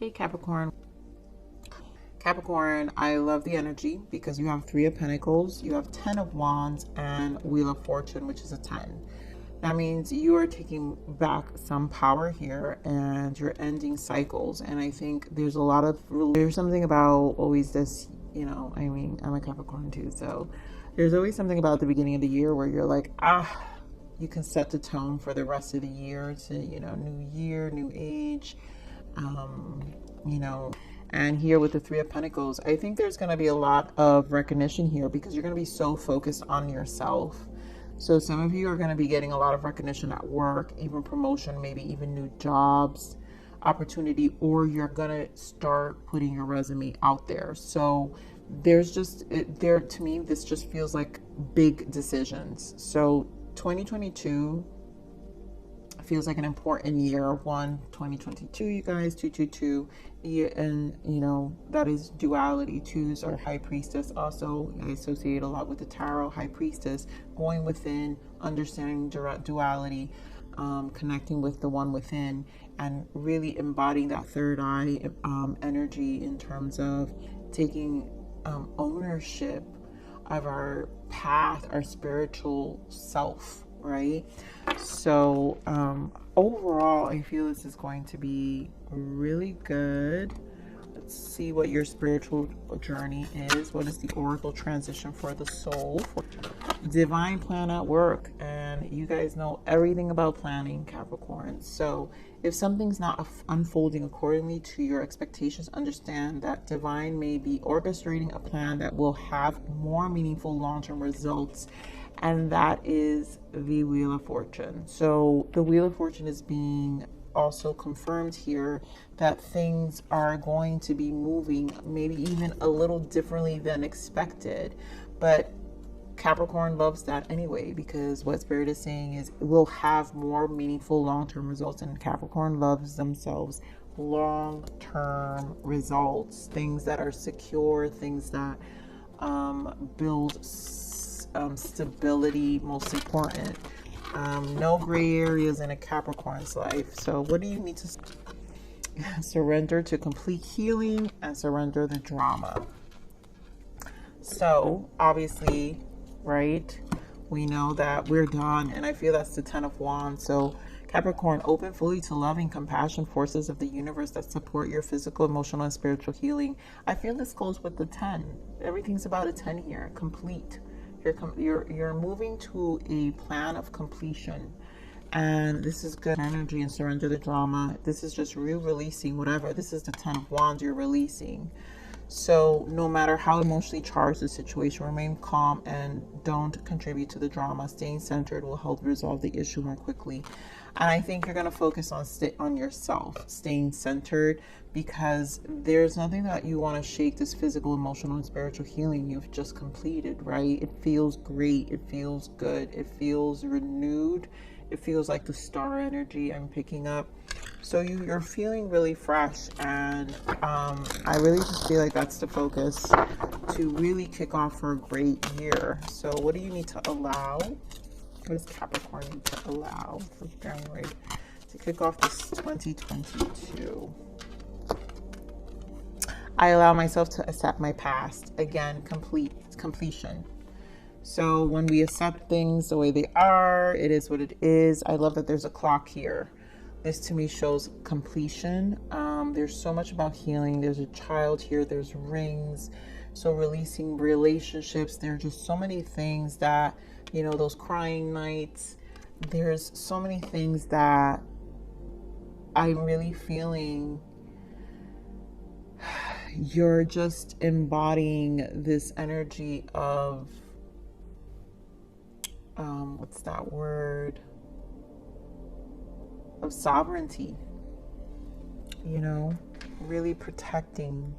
Hey Capricorn. Capricorn, I love the energy because you have Three of Pentacles, you have Ten of Wands, and Wheel of Fortune, which is a 10. That means you are taking back some power here and you're ending cycles. And I think there's there's something about always this, I mean, I'm a Capricorn too. So there's always something about the beginning of the year where you're like, you can set the tone for the rest of the year to, new year, new age, and here with the Three of Pentacles, I think there's going to be a lot of recognition here because you're going to be so focused on yourself. So some of you are going to be getting a lot of recognition at work, even promotion, maybe even new jobs, opportunity, or you're going to start putting your resume out there. So there's to me, this just feels like big decisions. So 2022 feels like an important year. 2022, you guys, 222, and that is duality. Twos are High Priestess. Also, I associate a lot with the Tarot. High Priestess, going within, understanding duality, connecting with the one within, and really embodying that third eye energy in terms of taking ownership of our path, our spiritual self, right? So overall, I feel this is going to be really good. Let's see what your spiritual journey is. What is the oracle transition for the soul? Divine plan at work. And you guys know everything about planning, Capricorn. So if something's not unfolding accordingly to your expectations, understand that divine may be orchestrating a plan that will have more meaningful long-term results. And that is the Wheel of Fortune. So the Wheel of Fortune is being also confirmed here that things are going to be moving maybe even a little differently than expected. But Capricorn loves that anyway, because what Spirit is saying is it will have more meaningful long-term results, and Capricorn loves themselves long-term results, things that are secure, things that build stability, most important. No gray areas in a Capricorn's life. So what do you need to surrender to complete healing and surrender the drama? So obviously, right, we know that we're done, and I feel that's the Ten of Wands. So Capricorn, open fully to loving compassion forces of the universe that support your physical, emotional, and spiritual healing. I feel this goes with the 10. Everything's about a 10 here. Complete. You're moving to a plan of completion, and this is good energy. And surrender the drama. This is just releasing whatever. This is the 10 of Wands you're releasing. So no matter how emotionally charged the situation, remain calm and don't contribute to the drama. Staying centered will help resolve the issue more quickly. And I think you're going to focus on yourself, staying centered, because there's nothing that you want to shake this physical, emotional, and spiritual healing you've just completed, right? It feels great. It feels good. It feels renewed. It feels like the star energy I'm picking up. So you're feeling really fresh, and I really just feel like that's the focus to really kick off for a great year. So what do you need to allow? What does Capricorn need to allow for January to kick off this 2022? I allow myself to accept my past. Again, completion. So when we accept things the way they are, it is what it is. I love that there's a clock here. This to me shows completion. There's so much about healing. There's a child here. There's rings. So releasing relationships. There's just so many things that, those crying nights. There's so many things that I'm really feeling. You're just embodying this energy of, what's that word? Of sovereignty, really protecting,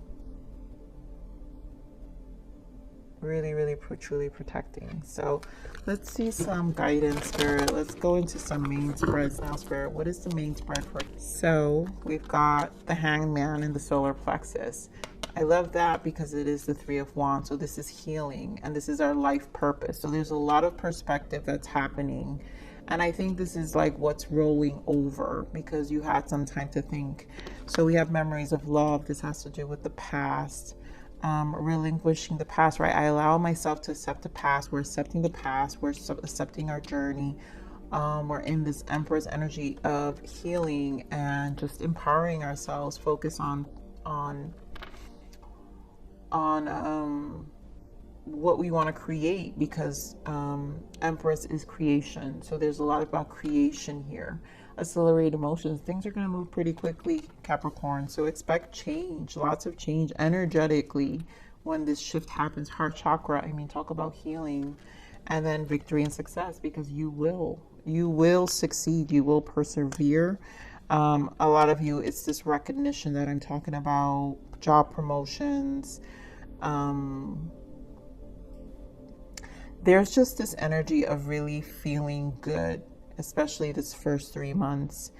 really truly protecting. So let's see some guidance, Spirit. Let's go into some main spreads now, Spirit. What is the main spread for? So we've got the Hangman and the solar plexus. I love that because it is the Three of Wands. So this is healing, and this is our life purpose. So there's a lot of perspective that's happening. And I think this is like what's rolling over because you had some time to think. So we have memories of love. This has to do with the past. Relinquishing the past, right? I allow myself to accept the past. We're accepting the past. We're accepting our journey. We're in this Empress energy of healing and just empowering ourselves. Focus on what we want to create, because Empress is creation. So there's a lot about creation here. Accelerate emotions. Things are going to move pretty quickly, Capricorn. So expect change, lots of change energetically when this shift happens. Heart chakra, I mean, talk about healing. And then victory and success, because you will succeed. You will persevere. A lot of you, it's this recognition that I'm talking about, job promotions. There's just this energy of really feeling good, especially this first 3 months.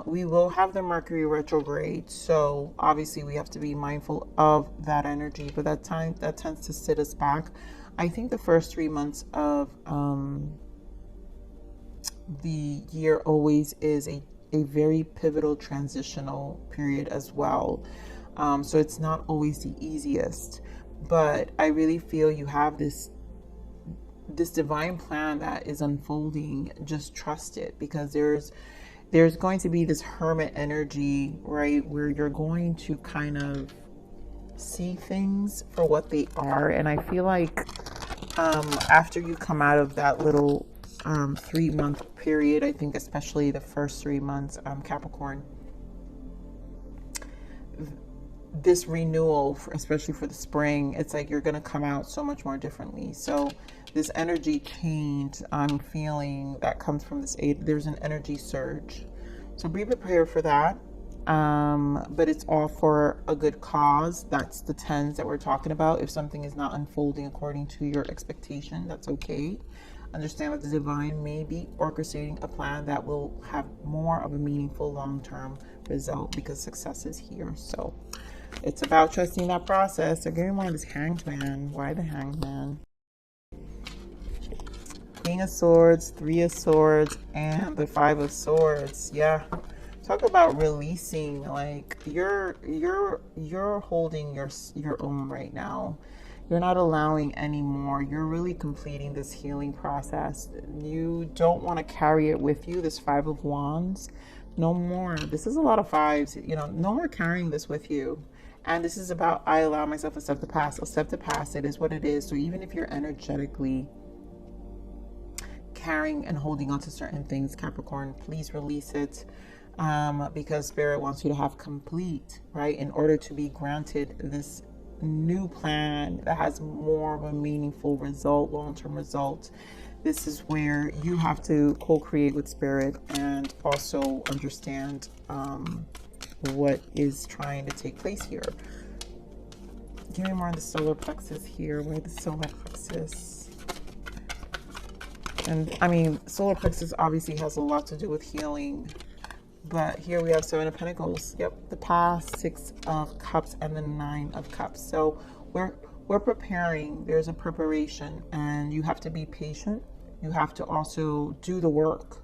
We will have the Mercury retrograde, so obviously we have to be mindful of that energy, but that tends to sit us back. I think the first 3 months of the year always is a very pivotal transitional period as well. So it's not always the easiest, but I really feel you have this divine plan that is unfolding. Just trust it, because there's going to be this hermit energy, right, where you're going to kind of see things for what they are. And I feel like after you come out of that little 3-month period, I think especially the first 3 months, Capricorn, this renewal, especially for the spring, it's like you're going to come out so much more differently. So this energy change I'm feeling that comes from this there's an energy surge. So be prepared for that. But it's all for a good cause. That's the tens that we're talking about. If something is not unfolding according to your expectation, that's okay. Understand that the divine may be orchestrating a plan that will have more of a meaningful long-term result, because success is here. So it's about trusting that process. So give me more of this Hanged Man. Why the Hanged Man? King of Swords, Three of Swords, and the Five of Swords. Yeah. Talk about releasing. Like you're holding your own right now. You're not allowing anymore. You're really completing this healing process. You don't want to carry it with you. This Five of Wands. No more. This is a lot of fives. You know, no more carrying this with you. And this is about, I allow myself to accept the past. Accept the past. It is what it is. So even if you're energetically carrying and holding on to certain things, Capricorn, please release it. Because Spirit wants you to have complete, right? In order to be granted this new plan that has more of a meaningful result, long-term result. This is where you have to co-create with Spirit and also understand what is trying to take place here. Give me more on the solar plexus here. Where the solar plexus? And I mean, solar plexus obviously has a lot to do with healing. But here we have Seven of Pentacles. Yep, the past, Six of Cups, and the Nine of Cups. So we're preparing. There's a preparation, and you have to be patient. You have to also do the work,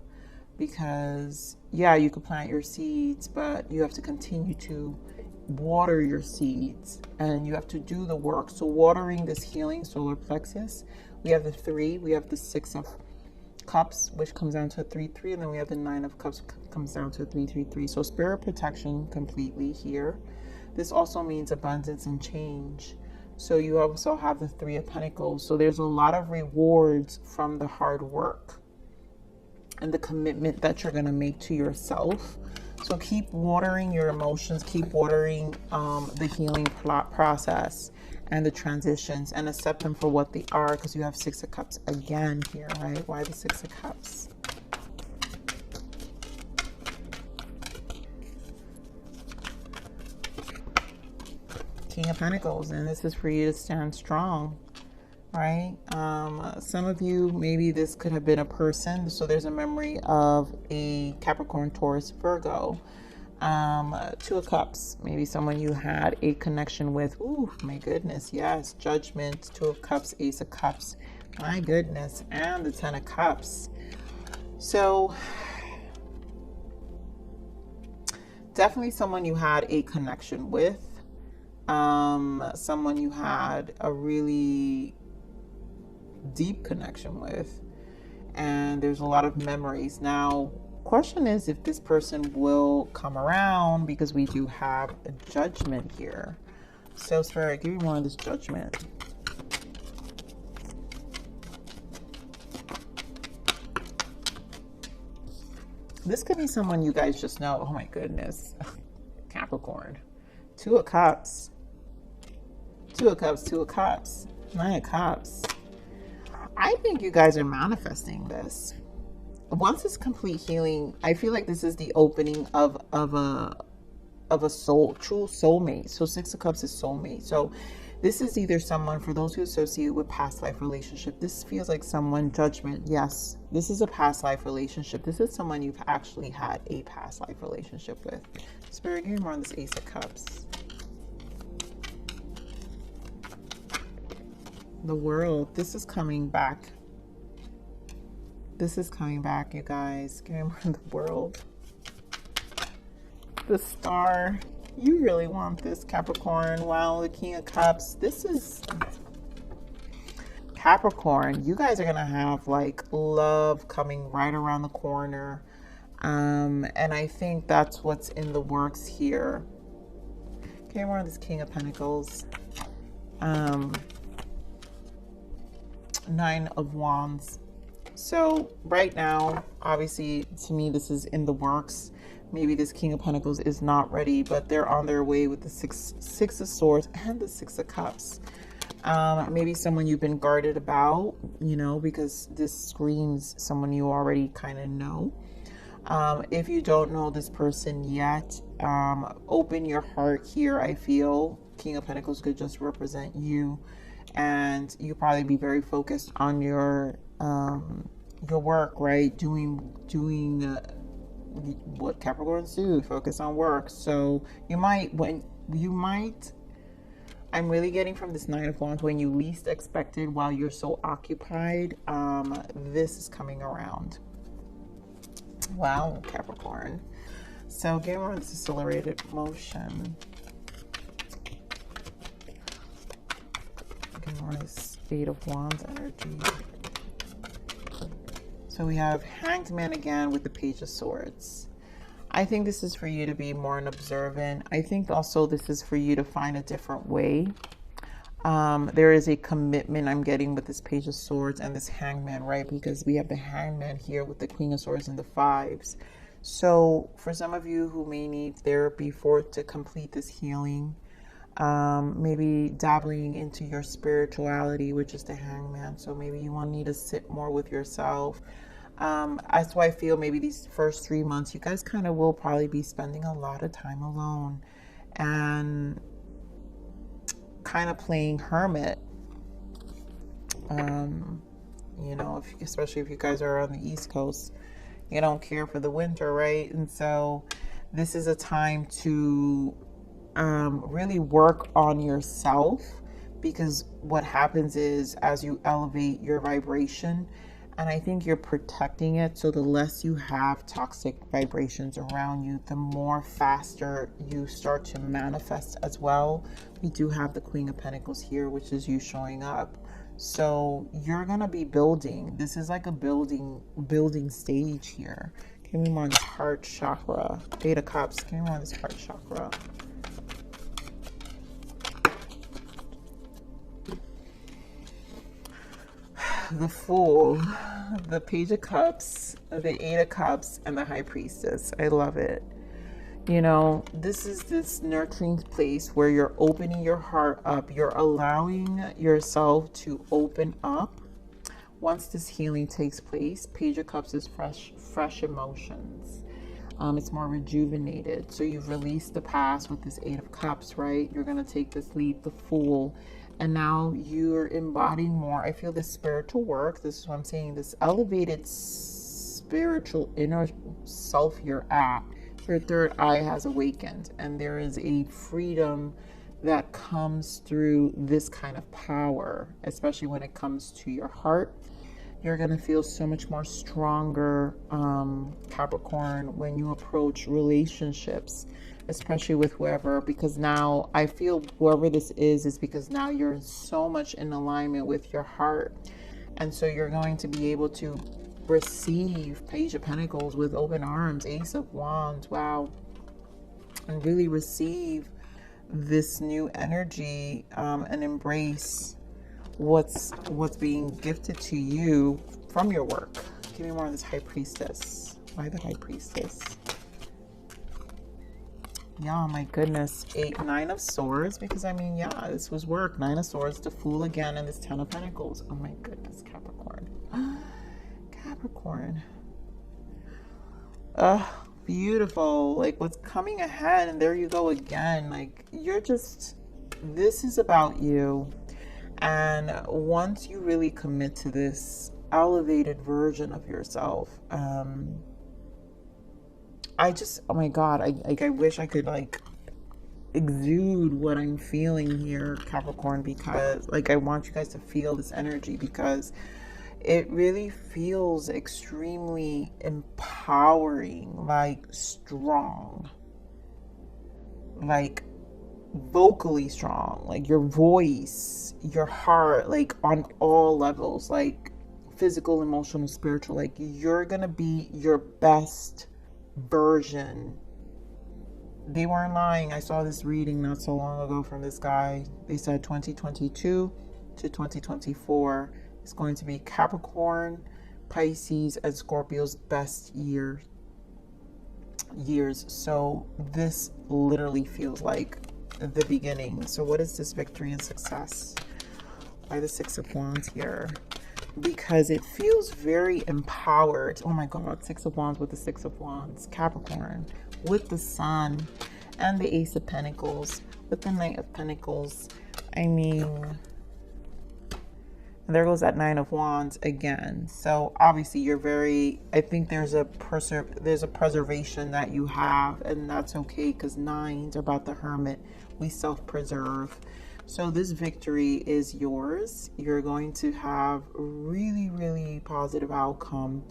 because yeah, you could plant your seeds, but you have to continue to water your seeds, and you have to do the work. So watering this healing solar plexus, we have the 3, we have the 6 of Cups, which comes down to 3-3, and then we have the 9 of Cups, comes down to 3-3-3. So Spirit protection completely here. This also means abundance and change. So you also have the 3 of Pentacles. So there's a lot of rewards from the hard work and the commitment that you're going to make to yourself. So keep watering your emotions, keep watering the healing process and the transitions, and accept them for what they are, because you have 6 of Cups again here, right? Why the 6 of Cups? King of Pentacles, and this is for you to stand strong, right? Some of you, maybe this could have been a person. So there's a memory of a Capricorn, Taurus, Virgo. 2 of Cups, maybe someone you had a connection with. Ooh, my goodness, yes. Judgment, 2 of Cups, Ace of Cups, my goodness, and the 10 of Cups. So definitely someone you had a connection with, someone you had a really deep connection with, and there's a lot of memories. Now, question is if this person will come around, because we do have a judgment here. So Spirit, give me more of this judgment. This could be someone you guys just know. Oh my goodness. Capricorn. Two of Cups. Two of Cups, Two of Cups. Nine of Cups. I think you guys are manifesting this. Once it's complete healing, I feel like this is the opening of a soul, true soulmate. So Six of Cups is soulmate. So this is either someone, for those who associate with past life relationship, this feels like someone, judgment. Yes, this is a past life relationship. This is someone you've actually had a past life relationship with. Spirit, give me more on this Ace of Cups. The World. This is coming back. This is coming back, you guys. Give me more on the World. The Star. You really want this, Capricorn. Wow, the King of Cups. This is Capricorn. You guys are going to have like love coming right around the corner. And I think that's what's in the works here. Okay, more of this King of Pentacles. Nine of Wands. So right now, obviously, to me, this is in the works. Maybe this King of Pentacles is not ready, but they're on their way with the Six of Swords and the Six of Cups. Maybe someone you've been guarded about, you know, because this screams someone you already kind of know. If you don't know this person yet, open your heart here. I feel King of Pentacles could just represent you, and you'll probably be very focused on your work, right? Doing what Capricorns do, focus on work. So I'm really getting from this Nine of Wands, when you least expected, while you're so occupied, this is coming around. Wow, Capricorn. So give me this accelerated motion. Give me this Eight of Wands energy. So we have Hanged Man again with the Page of Swords. I think this is for you to be more observant. I think also this is for you to find a different way. There is a commitment I'm getting with this Page of Swords and this Hangman, right? Because we have the Hangman here with the Queen of Swords and the Fives. So for some of you who may need therapy to complete this healing, maybe dabbling into your spirituality, which is the Hangman. So maybe you need to sit more with yourself. That's why I feel maybe these first 3 months, you guys kind of will probably be spending a lot of time alone and kind of playing hermit. You know, especially if you guys are on the East Coast, you don't care for the winter, right? And so this is a time to really work on yourself, because what happens is, as you elevate your vibration, and I think you're protecting it, so the less you have toxic vibrations around you, the more faster you start to manifest as well. We do have the Queen of Pentacles here, which is you showing up. So you're gonna be building. This is like a building stage here. Give me more on this heart chakra. Eight of Cups. Give me more on this heart chakra. The Fool, the Page of Cups, the Eight of Cups, and the High Priestess. I love it. You know, this is this nurturing place where you're opening your heart up. You're allowing yourself to open up. Once this healing takes place, Page of Cups is fresh emotions. It's more rejuvenated. So you've released the past with this Eight of Cups, right? You're going to take this leap, the Fool. And now you're embodying more. I feel this spiritual work. This is what I'm saying. This elevated spiritual inner self you're at. Your third eye has awakened. And there is a freedom that comes through this kind of power, especially when it comes to your heart. You're going to feel so much more stronger, Capricorn, when you approach relationships, especially with whoever, because now I feel whoever this is because now you're so much in alignment with your heart. And so you're going to be able to receive Page of Pentacles with open arms, Ace of Wands, wow, and really receive this new energy and embrace what's being gifted to you from your work. Give me more on this High Priestess. Why the High Priestess? Yeah, my goodness. 9 of Swords, because I mean, yeah, this was work. 9 of Swords, the Fool again, and this 10 of Pentacles. Oh my goodness, Capricorn. Capricorn. Beautiful. Like, what's coming ahead, and there you go again. Like, you're just, this is about you. And once you really commit to this elevated version of yourself, I just, oh my God, I wish I could like exude what I'm feeling here, Capricorn, because like I want you guys to feel this energy, because it really feels extremely empowering, like strong, like vocally strong, like your voice, your heart, like on all levels, like physical, emotional, spiritual. Like you're gonna be your best version. They weren't lying. I saw this reading not so long ago from this guy. They said 2022 to 2024 is going to be Capricorn, Pisces, and Scorpio's best years. So this literally feels like the beginning. So what is this victory and success? Why the 6 of Wands here? Because it feels very empowered. Oh my God, 6 of Wands with the 6 of Wands. Capricorn with the Sun and the Ace of Pentacles with the Knight of Pentacles. I mean, and there goes that 9 of Wands again. So obviously you're very, I think there's a preservation that you have, and that's okay, because 9s are about the Hermit. We self-preserve. So this victory is yours. You're going to have really, really positive outcome.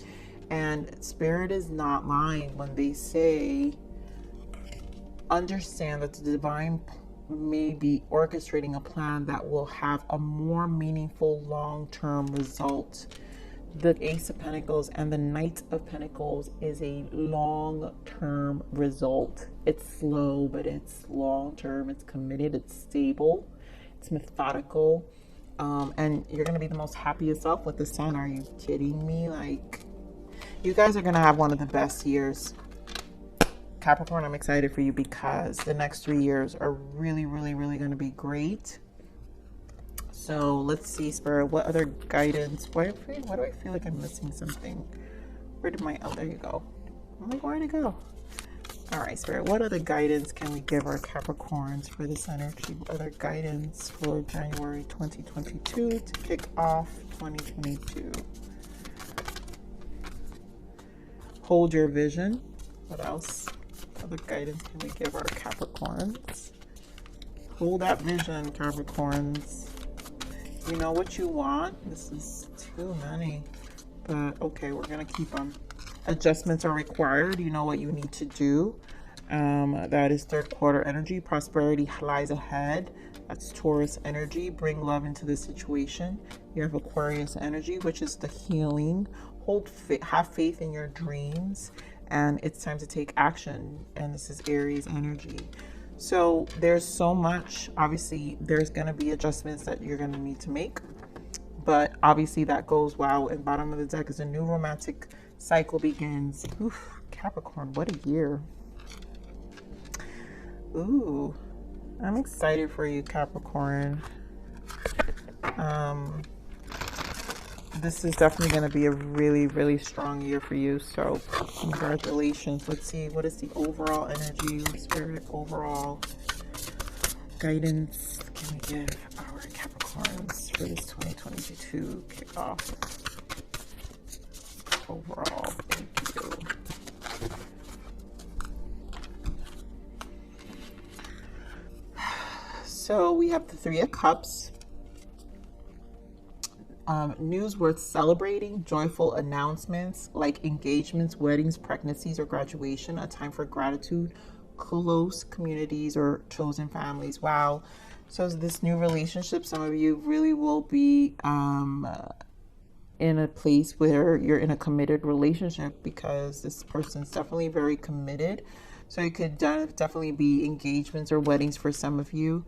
And Spirit is not lying when they say, understand that the divine may be orchestrating a plan that will have a more meaningful long-term result. The Ace of Pentacles and the Knight of Pentacles is a long-term result. It's slow, but it's long-term. It's committed. It's stable. It's methodical. And you're going to be the most happiest self with the Sun. Are you kidding me? Like, you guys are going to have one of the best years. Capricorn, I'm excited for you because the next 3 years are really, really, really going to be great. So let's see, Spirit, what other guidance? Why do I feel like I'm missing something? Where did my, oh, there you go. I'm like, where'd it go? All right, Spirit, what other guidance can we give our Capricorns for this energy? What other guidance for January 2022 to kick off 2022? Hold your vision. What else? What other guidance can we give our Capricorns? Hold that vision, Capricorns. You know what you want. This is too many, but okay, we're gonna keep them. Adjustments are required. You know what you need to do. That is 3rd quarter energy. Prosperity lies ahead. That's Taurus energy. Bring love into the situation. You have Aquarius energy, which is the healing. Have faith in your dreams, and it's time to take action. And this is Aries energy. So there's so much. Obviously, there's going to be adjustments that you're going to need to make. But obviously that goes well. And bottom of the deck is a new romantic cycle begins. Oof, Capricorn, what a year. Ooh, I'm excited for you, Capricorn. This is definitely going to be a really, really strong year for you. So congratulations. Let's see, what is the overall energy, Spirit, overall guidance can we give our Capricorns for this 2022 kickoff? Overall, thank you. So we have the 3 of Cups. News worth celebrating, joyful announcements like engagements, weddings, pregnancies, or graduation, a time for gratitude, close communities or chosen families. Wow. So this new relationship, some of you really will be in a place where you're in a committed relationship, because this person's definitely very committed. So it could definitely be engagements or weddings for some of you,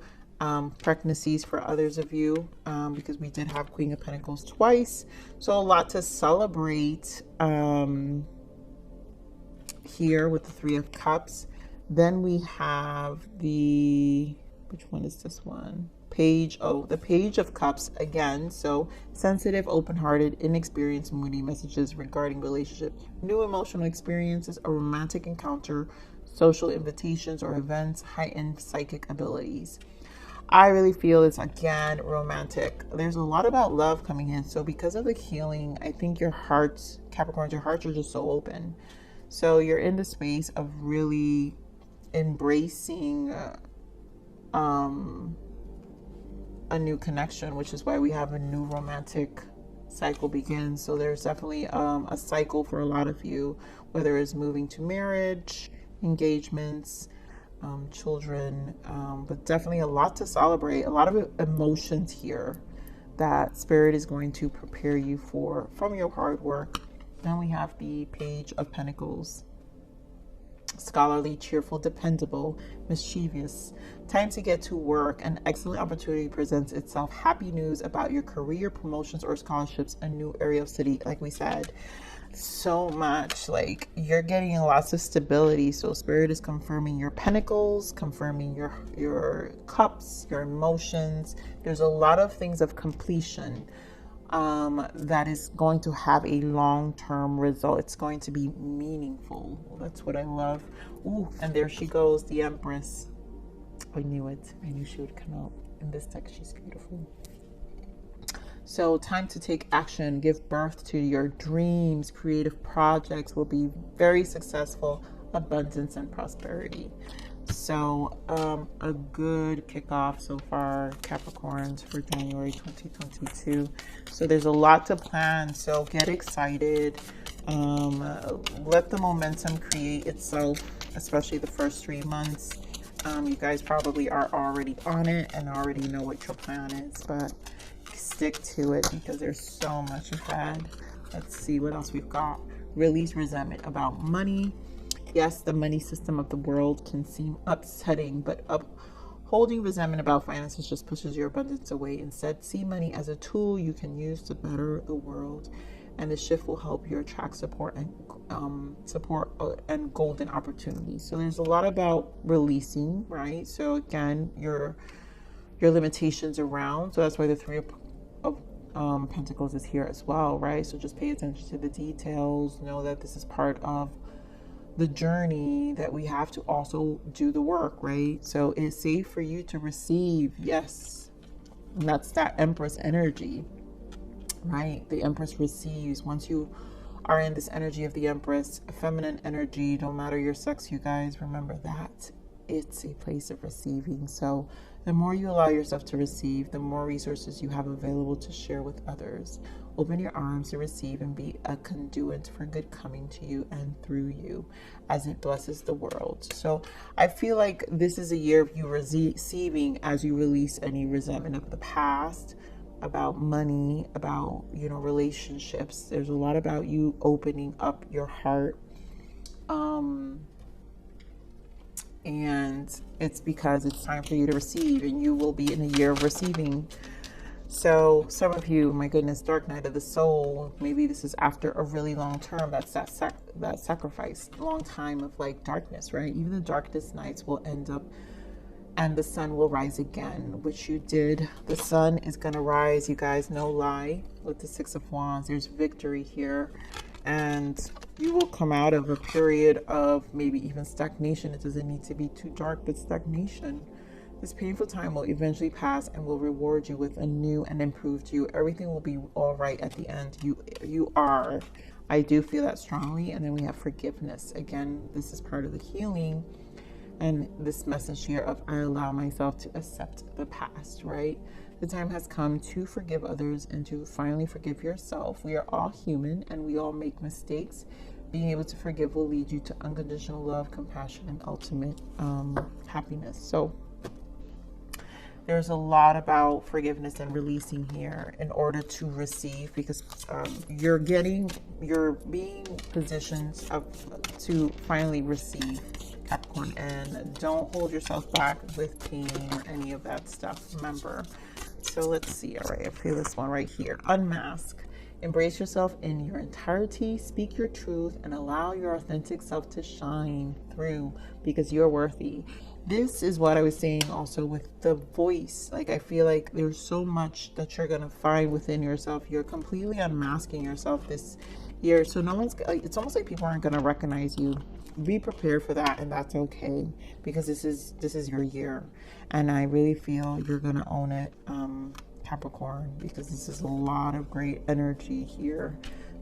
pregnancies for others of you, because we did have Queen of Pentacles twice. So a lot to celebrate here with the Three of Cups. Then we have the, which one is this one? The Page of Cups again. So sensitive, open-hearted, inexperienced, moody messages regarding relationships, new emotional experiences, a romantic encounter, social invitations or events, heightened psychic abilities. I really feel it's, again, romantic. There's a lot about love coming in. So because of the healing, I think your hearts, Capricorns, your hearts are just so open. So you're in the space of really embracing a new connection, which is why we have a new romantic cycle begins. So there's definitely a cycle for a lot of you, whether it's moving to marriage, engagements, children, but definitely a lot to celebrate, a lot of emotions here that Spirit is going to prepare you for from your hard work. Then we have the Page of Pentacles. Scholarly, cheerful, dependable, mischievous. Time to get to work. An excellent opportunity presents itself. Happy news about your career, promotions, or scholarships. A new area of city, like we said. So much, like, you're getting lots of stability. So Spirit is confirming your pentacles, confirming your cups, your emotions. There's a lot of things of completion that is going to have a long-term result. It's going to be meaningful. Well, that's what I love. Ooh, and there she goes, the Empress. I knew it. I knew she would come out in this deck. She's beautiful. So time to take action, give birth to your dreams. Creative projects will be very successful. Abundance and prosperity. So a good kickoff so far, Capricorns, for January 2022. So there's a lot to plan. So get excited. Let the momentum create itself, especially the first 3 months. You guys probably are already on it and already know what your plan is, but stick to it because there's so much ahead. Let's see what else we've got. Release resentment about money. Yes, the money system of the world can seem upsetting, but holding resentment about finances just pushes your abundance away. Instead, see money as a tool you can use to better the world, and the shift will help you attract support and golden opportunities. So there's a lot about releasing, right? So again, your limitations around. So that's why the Three of Pentacles is here as well, right? So just pay attention to the details. Know that this is part of the journey, that we have to also do the work, right? So it's safe for you to receive. Yes. And that's that Empress energy, right? The Empress receives. Once you are in this energy of the Empress, feminine energy, no matter your sex, you guys, remember that it's a place of receiving. So the more you allow yourself to receive, the more resources you have available to share with others. Open your arms to receive and be a conduit for good coming to you and through you as it blesses the world. So I feel like this is a year of you receiving as you release any resentment of the past, about money, about, relationships. There's a lot about you opening up your heart. And it's because it's time for you to receive, and you will be in a year of receiving. So some of you, my goodness, dark night of the soul, maybe this is after a really long term. That's that sacrifice, long time of like darkness, right? Even the darkest nights will end up, and the sun will rise again, which you did. The sun is going to rise, you guys, no lie. With the Six of Wands, there's victory here. And you will come out of a period of maybe even stagnation. It doesn't need to be too dark, but stagnation. This painful time will eventually pass and will reward you with a new and improved you. Everything will be all right at the end. You are. I do feel that strongly. And then we have forgiveness. Again, this is part of the healing. And this message here of I allow myself to accept the past, right? The time has come to forgive others and to finally forgive yourself. We are all human and we all make mistakes. Being able to forgive will lead you to unconditional love, compassion, and ultimate happiness. So there's a lot about forgiveness and releasing here in order to receive, because you're being positioned to finally receive, Capricorn. And don't hold yourself back with pain or any of that stuff, remember. So let's see. All right, I feel this one right here. Unmask. Embrace yourself in your entirety, speak your truth, and allow your authentic self to shine through, because you're worthy. This is what I was saying also with the voice. Like, I feel like there's so much that you're going to find within yourself. You're completely unmasking yourself this year. So no one's, it's almost like people aren't going to recognize you. Be prepared for that, and that's okay, because this is your year. And I really feel you're going to own it, Capricorn, because this is a lot of great energy here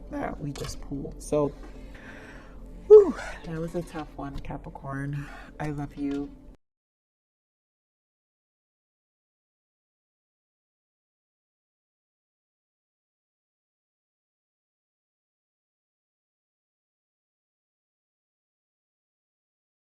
that we just pulled. So, whew, that was a tough one, Capricorn. I love you.